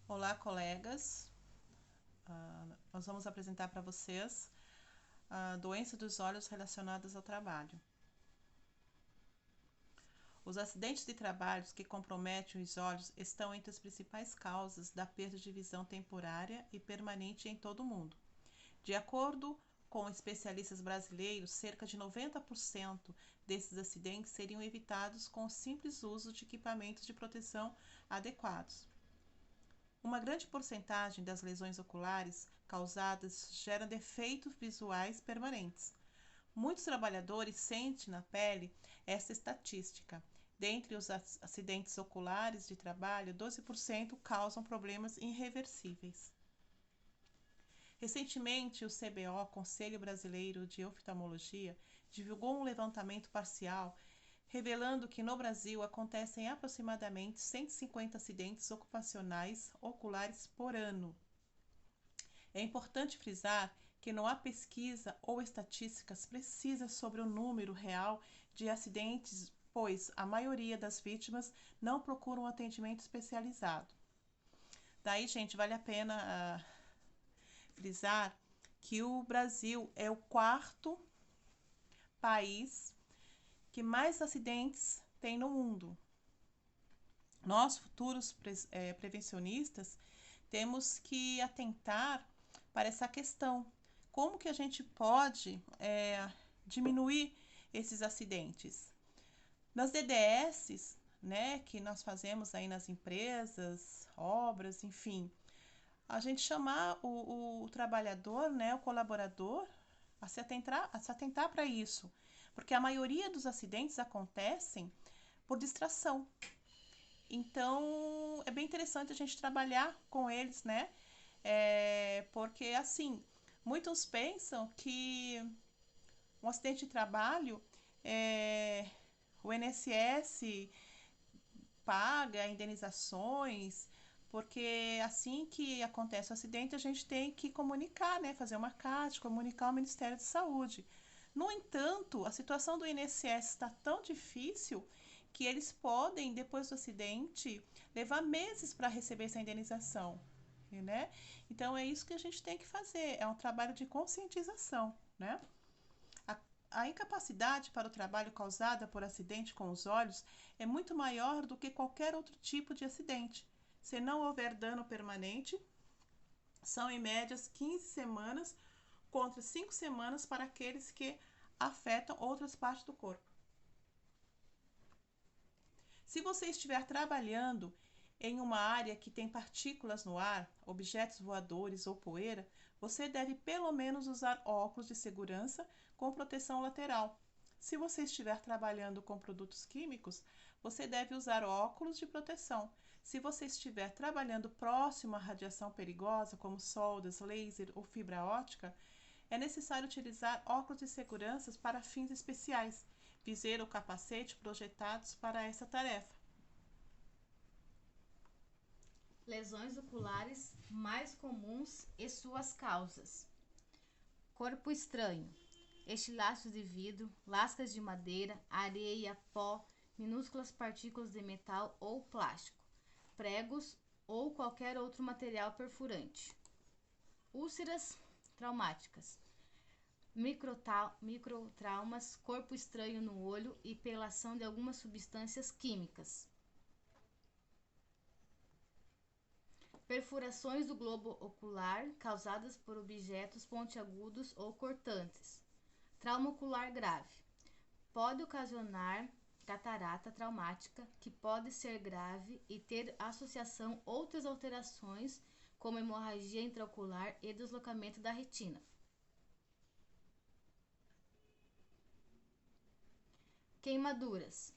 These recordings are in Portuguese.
Olá, colegas. Nós vamos apresentar para vocês a doença dos olhos relacionadas ao trabalho. Os acidentes de trabalho que comprometem os olhos estão entre as principais causas da perda de visão temporária e permanente em todo o mundo. De acordo com especialistas brasileiros, cerca de 90% desses acidentes seriam evitados com o simples uso de equipamentos de proteção adequados. Uma grande porcentagem das lesões oculares causadas gera defeitos visuais permanentes. Muitos trabalhadores sentem na pele essa estatística. Dentre os acidentes oculares de trabalho, 12% causam problemas irreversíveis. Recentemente, o CBO, Conselho Brasileiro de Oftalmologia, divulgou um levantamento parcial revelando que no Brasil acontecem aproximadamente 150 acidentes ocupacionais oculares por ano. É importante frisar que não há pesquisa ou estatísticas precisas sobre o número real de acidentes, pois a maioria das vítimas não procuram atendimento especializado. Daí, gente, vale a pena frisar que o Brasil é o quarto país que mais acidentes tem no mundo. Nós, futuros prevencionistas, temos que atentar para essa questão. Como que a gente pode diminuir esses acidentes? Nas DDS, né, que nós fazemos aí nas empresas, obras, enfim, a gente chamar o trabalhador, né, o colaborador, a se atentar para isso, porque a maioria dos acidentes acontecem por distração. Então, é bem interessante a gente trabalhar com eles, né? Porque, assim, muitos pensam que um acidente de trabalho, o INSS paga indenizações, porque assim que acontece o acidente, a gente tem que comunicar, né? Fazer uma carta, comunicar ao Ministério de Saúde. No entanto, a situação do INSS está tão difícil que eles podem, depois do acidente, levar meses para receber essa indenização, né? Então, é isso que a gente tem que fazer, é um trabalho de conscientização, né? A incapacidade para o trabalho causada por acidente com os olhos é muito maior do que qualquer outro tipo de acidente. Se não houver dano permanente, são em média 15 semanas contra 5 semanas para aqueles que afetam outras partes do corpo. Se você estiver trabalhando em uma área que tem partículas no ar, objetos voadores ou poeira, você deve pelo menos usar óculos de segurança com proteção lateral. Se você estiver trabalhando com produtos químicos, você deve usar óculos de proteção. Se você estiver trabalhando próximo à radiação perigosa, como soldas, laser ou fibra óptica, é necessário utilizar óculos de segurança para fins especiais, viseira ou capacete projetados para essa tarefa. Lesões oculares mais comuns e suas causas: corpo estranho, estilhaços de vidro, lascas de madeira, areia, pó, minúsculas partículas de metal ou plástico, pregos ou qualquer outro material perfurante, úlceras traumáticas, microtraumas, corpo estranho no olho e pela ação de algumas substâncias químicas, perfurações do globo ocular causadas por objetos pontiagudos ou cortantes, trauma ocular grave, pode ocasionar catarata traumática, que pode ser grave e ter associação outras alterações, como hemorragia intraocular e deslocamento da retina. Queimaduras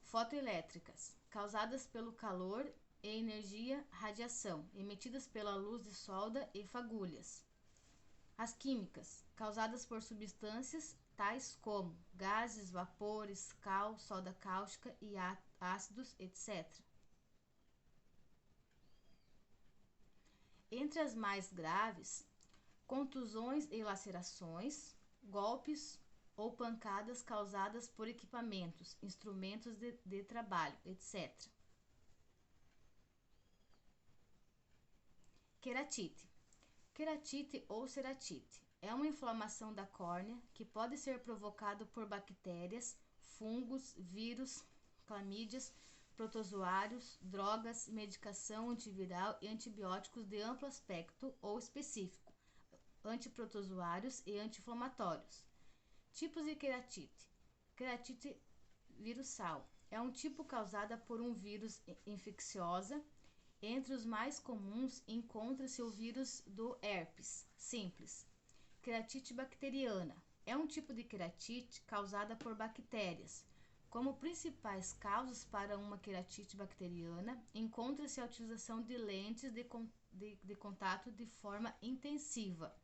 fotoelétricas, causadas pelo calor e energia radiação, emitidas pela luz de solda e fagulhas. As químicas, causadas por substâncias tais como gases, vapores, cal, soda cáustica e ácidos, etc. Entre as mais graves, contusões e lacerações, golpes ou pancadas causadas por equipamentos, instrumentos de trabalho, etc. Queratite. Queratite ou ceratite é uma inflamação da córnea que pode ser provocada por bactérias, fungos, vírus, clamídias, protozoários, drogas, medicação antiviral e antibióticos de amplo aspecto ou específico, antiprotozoários e anti-inflamatórios. Tipos de queratite. Queratite virussal é um tipo causada por um vírus infecciosa. Entre os mais comuns encontra-se o vírus do herpes simples. Queratite bacteriana é um tipo de queratite causada por bactérias. Como principais causas para uma queratite bacteriana, encontra-se a utilização de lentes de contato de forma intensiva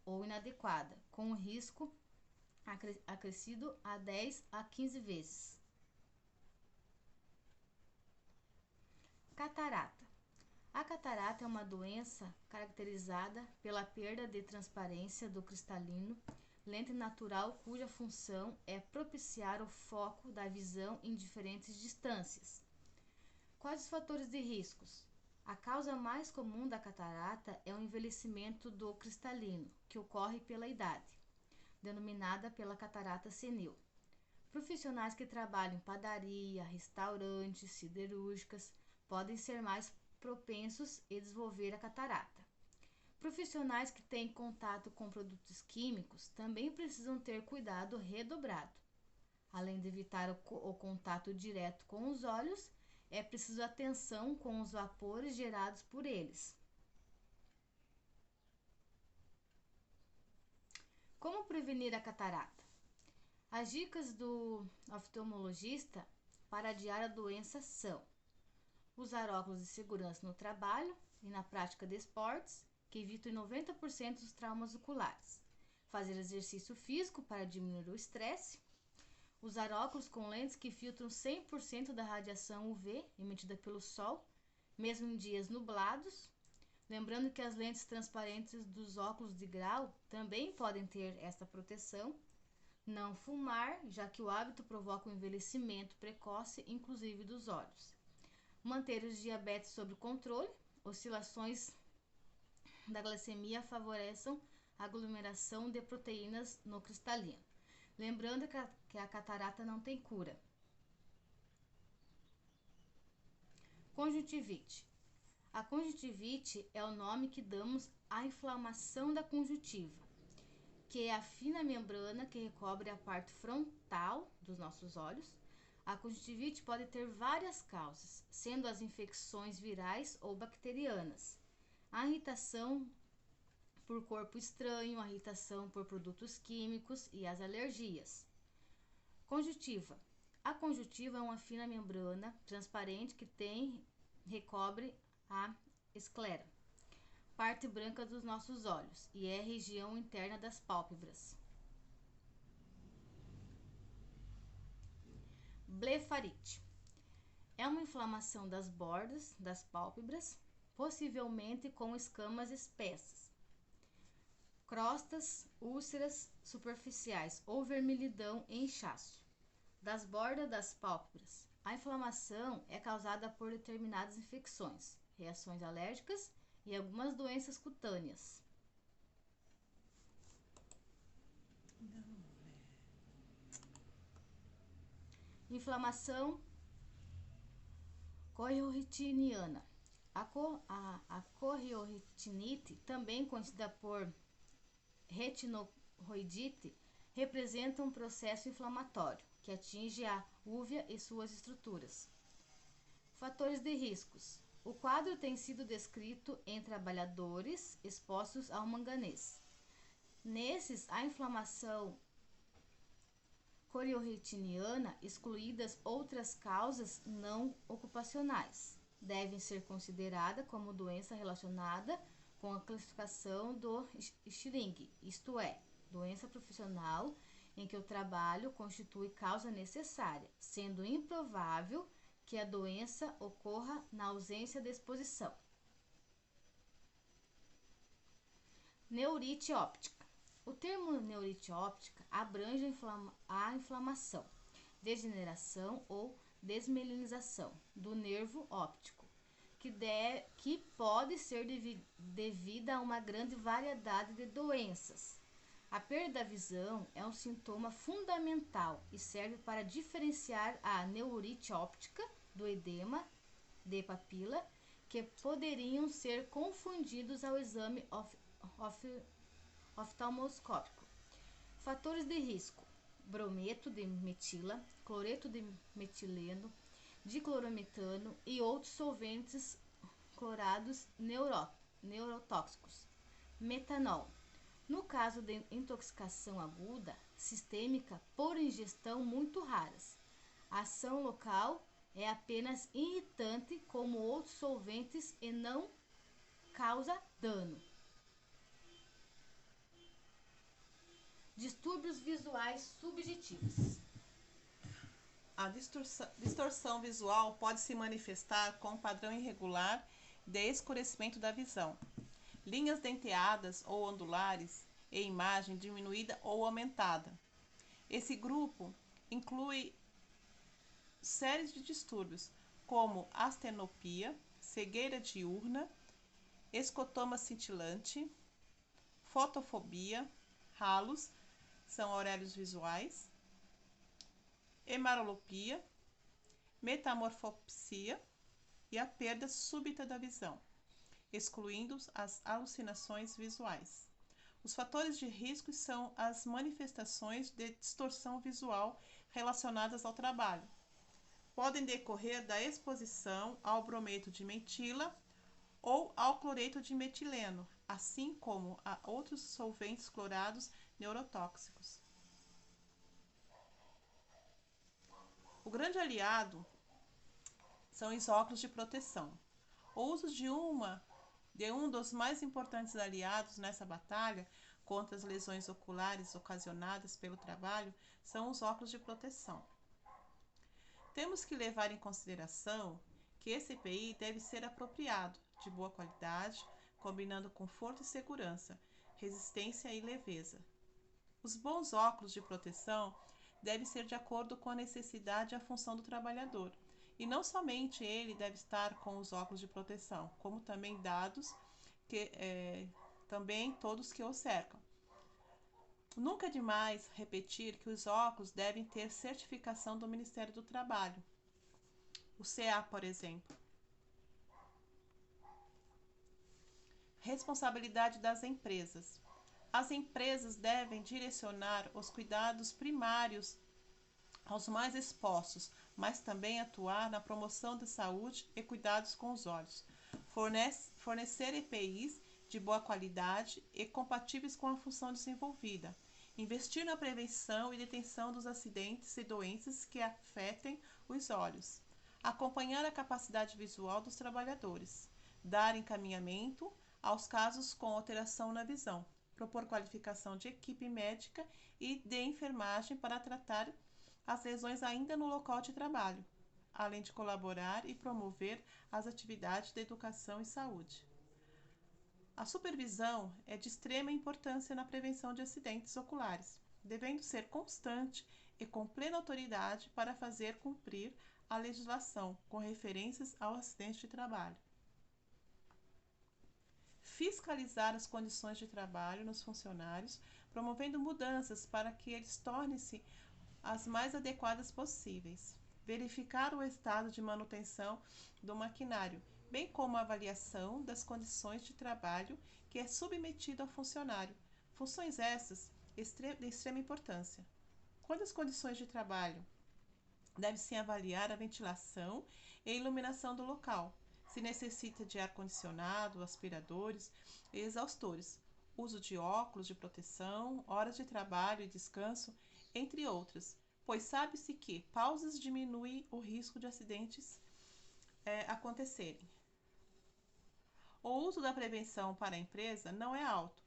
ou inadequada, com um risco acrescido a 10 a 15 vezes. Catarata. A catarata é uma doença caracterizada pela perda de transparência do cristalino, lente natural cuja função é propiciar o foco da visão em diferentes distâncias. Quais os fatores de riscos? A causa mais comum da catarata é o envelhecimento do cristalino, que ocorre pela idade, denominada pela catarata senil. Profissionais que trabalham em padaria, restaurantes, siderúrgicas podem ser mais propensos a desenvolver a catarata. Profissionais que têm contato com produtos químicos também precisam ter cuidado redobrado. Além de evitar o contato direto com os olhos, é preciso atenção com os vapores gerados por eles. Como prevenir a catarata? As dicas do oftalmologista para adiar a doença são: usar óculos de segurança no trabalho e na prática de esportes, que evitam 90% dos traumas oculares. Fazer exercício físico para diminuir o estresse. Usar óculos com lentes que filtram 100% da radiação UV emitida pelo sol, mesmo em dias nublados. Lembrando que as lentes transparentes dos óculos de grau também podem ter esta proteção. Não fumar, já que o hábito provoca um envelhecimento precoce, inclusive dos olhos. Manter os diabetes sob controle. Oscilações da glicemia favorecem a aglomeração de proteínas no cristalino. Lembrando que a catarata não tem cura. Conjuntivite. A conjuntivite é o nome que damos à inflamação da conjuntiva, que é a fina membrana que recobre a parte frontal dos nossos olhos. A conjuntivite pode ter várias causas, sendo as infecções virais ou bacterianas, a irritação por corpo estranho, a irritação por produtos químicos e as alergias. Conjuntiva. A conjuntiva é uma fina membrana transparente que recobre a esclera, parte branca dos nossos olhos, e é a região interna das pálpebras. Blefarite. É uma inflamação das bordas das pálpebras, possivelmente com escamas espessas, crostas, úlceras superficiais ou vermelhidão e inchaço das bordas das pálpebras. A inflamação é causada por determinadas infecções, reações alérgicas e algumas doenças cutâneas. Inflamação corioretiniana. A corioretinite, também conhecida por retinoidite, representa um processo inflamatório que atinge a úvea e suas estruturas. Fatores de riscos. O quadro tem sido descrito em trabalhadores expostos ao manganês. Nesses, a inflamação corioretiniana, excluídas outras causas não ocupacionais, devem ser consideradas como doença relacionada com a classificação do Schilling, isto é, doença profissional em que o trabalho constitui causa necessária, sendo improvável que a doença ocorra na ausência de exposição. Neurite óptica. O termo neurite óptica abrange a inflamação, degeneração ou desmielinização do nervo óptico, que pode ser devida a uma grande variedade de doenças. A perda da visão é um sintoma fundamental e serve para diferenciar a neurite óptica do edema de papila, que poderiam ser confundidos ao exame oftalmoscópico. Fatores de risco: brometo de metila, cloreto de metileno, diclorometano e outros solventes clorados neurotóxicos. Metanol. No caso de intoxicação aguda, sistêmica por ingestão muito raras. A ação local é apenas irritante como outros solventes e não causa dano. Distúrbios visuais subjetivos. A distorção visual pode se manifestar com um padrão irregular de escurecimento da visão, linhas denteadas ou ondulares e imagem diminuída ou aumentada. Esse grupo inclui séries de distúrbios como astenopia, cegueira diurna, escotoma cintilante, fotofobia, halos, são auréolos visuais, hemarolopia, metamorfopsia e a perda súbita da visão, excluindo as alucinações visuais. Os fatores de risco são as manifestações de distorção visual relacionadas ao trabalho. Podem decorrer da exposição ao brometo de metila ou ao cloreto de metileno, assim como a outros solventes clorados neurotóxicos. O grande aliado são os óculos de proteção. O uso de um dos mais importantes aliados nessa batalha contra as lesões oculares ocasionadas pelo trabalho são os óculos de proteção. Temos que levar em consideração que esse EPI deve ser apropriado, de boa qualidade, combinando conforto e segurança, resistência e leveza. Os bons óculos de proteção devem ser de acordo com a necessidade e a função do trabalhador. E não somente ele deve estar com os óculos de proteção, como também também todos que o cercam. Nunca é demais repetir que os óculos devem ter certificação do Ministério do Trabalho, o CA, por exemplo. Responsabilidade das empresas. As empresas devem direcionar os cuidados primários aos mais expostos, mas também atuar na promoção da saúde e cuidados com os olhos. Fornecer EPIs de boa qualidade e compatíveis com a função desenvolvida. Investir na prevenção e detenção dos acidentes e doenças que afetem os olhos. Acompanhar a capacidade visual dos trabalhadores. Dar encaminhamento aos casos com alteração na visão. Propor qualificação de equipe médica e de enfermagem para tratar as lesões ainda no local de trabalho, além de colaborar e promover as atividades de educação e saúde. A supervisão é de extrema importância na prevenção de acidentes oculares, devendo ser constante e com plena autoridade para fazer cumprir a legislação com referências ao acidente de trabalho. Fiscalizar as condições de trabalho nos funcionários, promovendo mudanças para que eles tornem-se as mais adequadas possíveis. Verificar o estado de manutenção do maquinário, bem como a avaliação das condições de trabalho que é submetido ao funcionário. Funções essas de extrema importância. Quando as condições de trabalho deve-se avaliar a ventilação e iluminação do local, se necessita de ar-condicionado, aspiradores e exaustores, uso de óculos de proteção, horas de trabalho e descanso, entre outras, pois sabe-se que pausas diminuem o risco de acidentes acontecerem. O uso da prevenção para a empresa não é alto,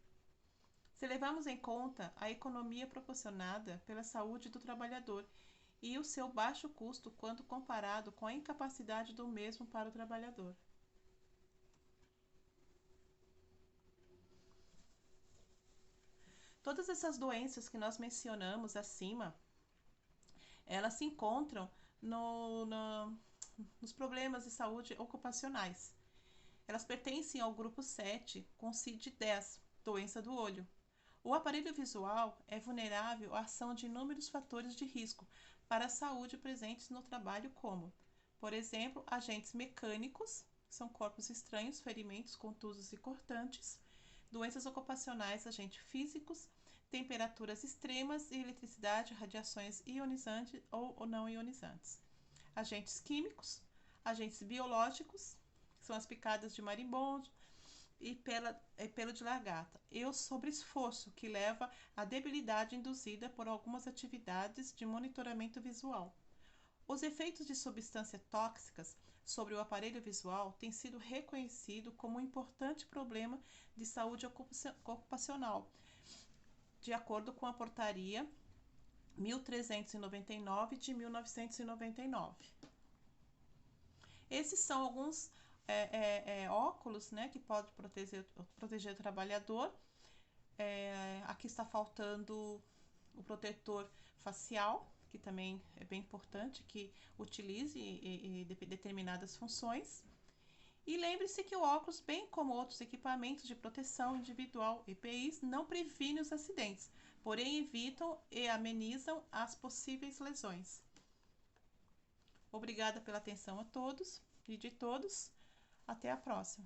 se levarmos em conta a economia proporcionada pela saúde do trabalhador e o seu baixo custo quando comparado com a incapacidade do mesmo para o trabalhador. Todas essas doenças que nós mencionamos acima, elas se encontram nos problemas de saúde ocupacionais. Elas pertencem ao grupo 7, com CID-10, doença do olho. O aparelho visual é vulnerável à ação de inúmeros fatores de risco para a saúde presentes no trabalho, como, por exemplo, agentes mecânicos, que são corpos estranhos, ferimentos, contusos e cortantes, doenças ocupacionais, agentes físicos, temperaturas extremas e eletricidade, radiações ionizantes ou não ionizantes. Agentes químicos, agentes biológicos, que são as picadas de marimbondo e pelo de lagarta, e o sobreesforço, que leva à debilidade induzida por algumas atividades de monitoramento visual. Os efeitos de substâncias tóxicas sobre o aparelho visual têm sido reconhecidos como um importante problema de saúde ocupacional, de acordo com a portaria 1399 de 1999. Esses são alguns óculos, né, que pode proteger o trabalhador. Aqui está faltando o protetor facial, que também é bem importante que utilize determinadas funções. E lembre-se que o óculos, bem como outros equipamentos de proteção individual EPIs, não previnem os acidentes, porém evitam e amenizam as possíveis lesões. Obrigada pela atenção a todos e de todos. Até a próxima.